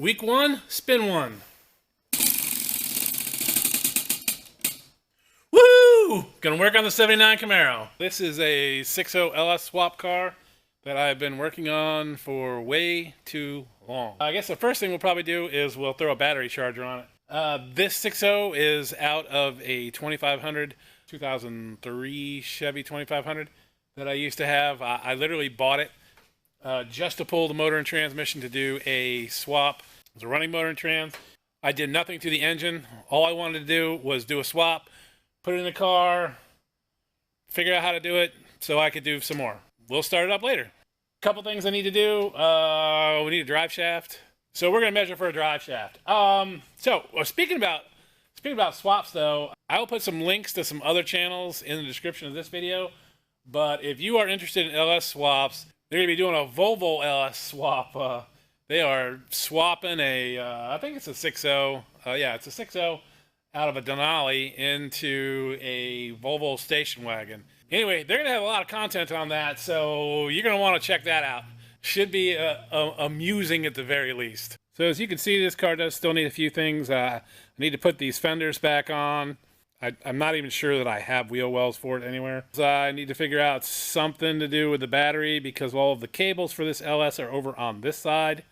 Week 1, spin 1. Woo! Gonna work on the 79 Camaro. This is a 6.0 LS swap car that I've been working on for way too long. I guess the first thing we'll probably do is we'll throw a battery charger on it. This 6.0 is out of a 2500, 2003 Chevy 2500 that I used to have. I literally bought it just to pull the motor and transmission to do a swap. It was a running motor and trans. I did nothing to the engine. All I wanted to do was do a swap, put it in the car, figure out how to do it so I could do some more. We'll start it up later. Couple things I need to do. We need a drive shaft. So we're gonna measure for a drive shaft. Speaking about swaps though, I will put some links to some other channels in the description of this video. But if you are interested in LS swaps, they're gonna be doing a Volvo LS swap. They are swapping I think it's a 6.0. Yeah, it's a 6.0 out of a Denali into a Volvo station wagon. Anyway, they're going to have a lot of content on that, so you're going to want to check that out. Should be amusing at the very least. So as you can see, this car does still need a few things. I need to put these fenders back on. I'm not even sure that I have wheel wells for it anywhere. So I need to figure out something to do with the battery because all of the cables for this LS are over on this side.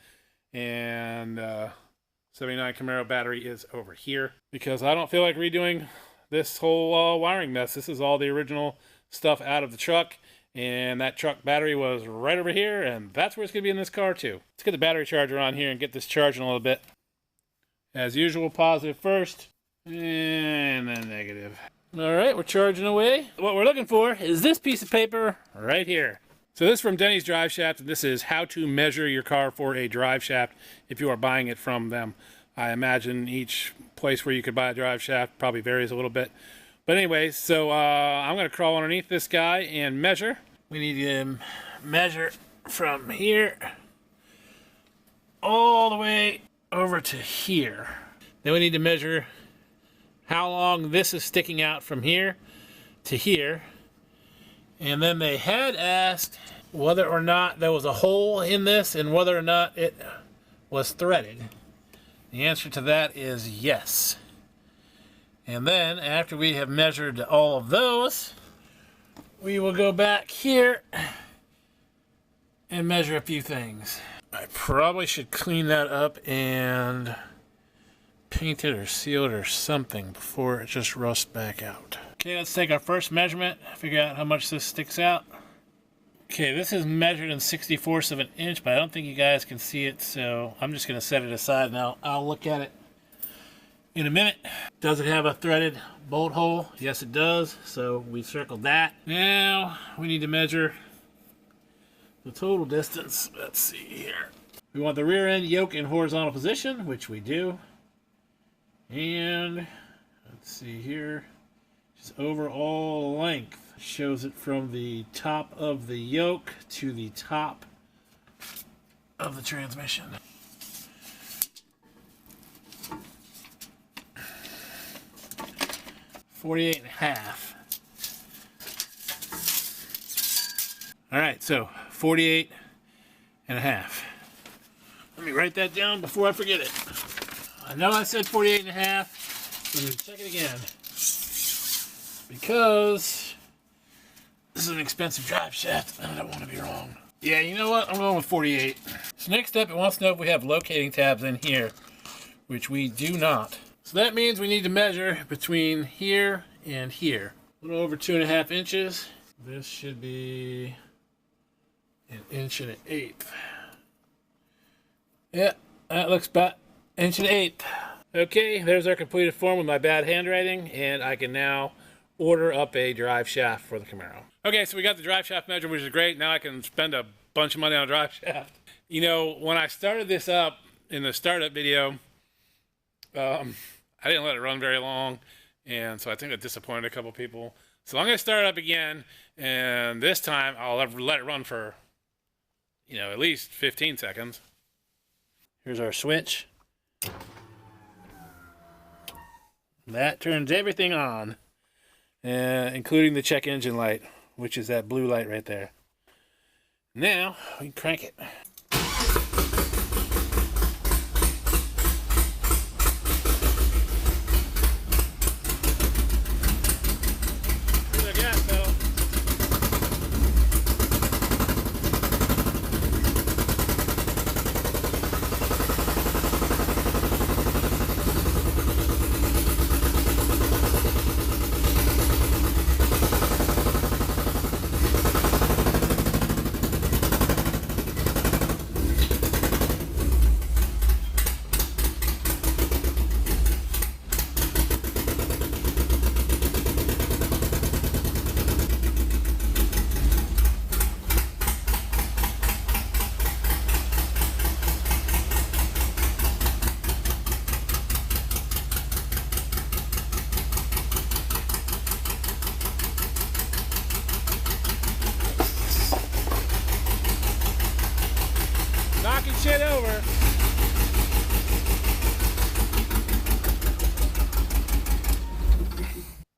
And 79 Camaro battery is over here because I don't feel like redoing this whole wiring mess. This is all the original stuff out of the truck, and that truck battery was right over here, and that's where it's going to be in this car too. Let's get the battery charger on here and get this charging a little bit. As usual, positive first, and then negative. All right, we're charging away. What we're looking for is this piece of paper right here. So this is from Denny's Drive Shaft, and this is how to measure your car for a drive shaft if you are buying it from them. I imagine each place where you could buy a drive shaft probably varies a little bit. But anyway, so I'm going to crawl underneath this guy and measure. We need to measure from here all the way over to here. Then we need to measure how long this is sticking out from here to here. And then they had asked whether or not there was a hole in this and whether or not it was threaded. The answer to that is yes. And then after we have measured all of those, we will go back here and measure a few things. I probably should clean that up and paint it or seal it or something before it just rusts back out. Okay, let's take our first measurement, figure out how much this sticks out. Okay, this is measured in 64ths of an inch, but I don't think you guys can see it, so I'm just going to set it aside now. I'll look at it in a minute. Does it have a threaded bolt hole? Yes, it does, so we circled that. Now, we need to measure the total distance. Let's see here. We want the rear end yoke in horizontal position, which we do. And, let's see here. Just overall length shows it from the top of the yoke to the top of the transmission. $48.5. All right, so 48.5. Let me write that down before I forget it. I know I said 48.5. Let me check it again. Because this is an expensive drive shaft and I don't want to be wrong. Yeah, you know what? I'm going with 48. So next up, it wants to know if we have locating tabs in here, which we do not. So that means we need to measure between here and here. A little over 2.5 inches. This should be 1 inch and 1/8. Yeah, that looks about 1 inch and 1/8. Okay, there's our completed form with my bad handwriting, and I can now order up a drive shaft for the Camaro. Okay, so we got the drive shaft measure, which is great. Now I can spend a bunch of money on a drive shaft. You know, when I started this up in the startup video, I didn't let it run very long, and so I think it disappointed a couple people. So I'm going to start it up again, and this time I'll let it run for, you know, at least 15 seconds. Here's our switch. That turns everything on. Including the check engine light, which is that blue light right there. Now we can crank it.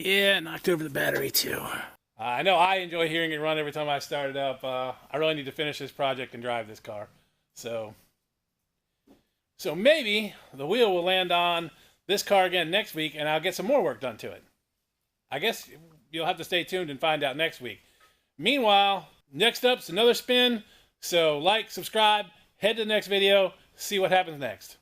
Yeah, it knocked over the battery too. I know I enjoy hearing it run every time I start it up. I really need to finish this project and drive this car. So maybe the wheel will land on this car again next week and I'll get some more work done to it. I guess you'll have to stay tuned and find out next week. Meanwhile, next up's another spin. So like, subscribe, head to the next video, see what happens next.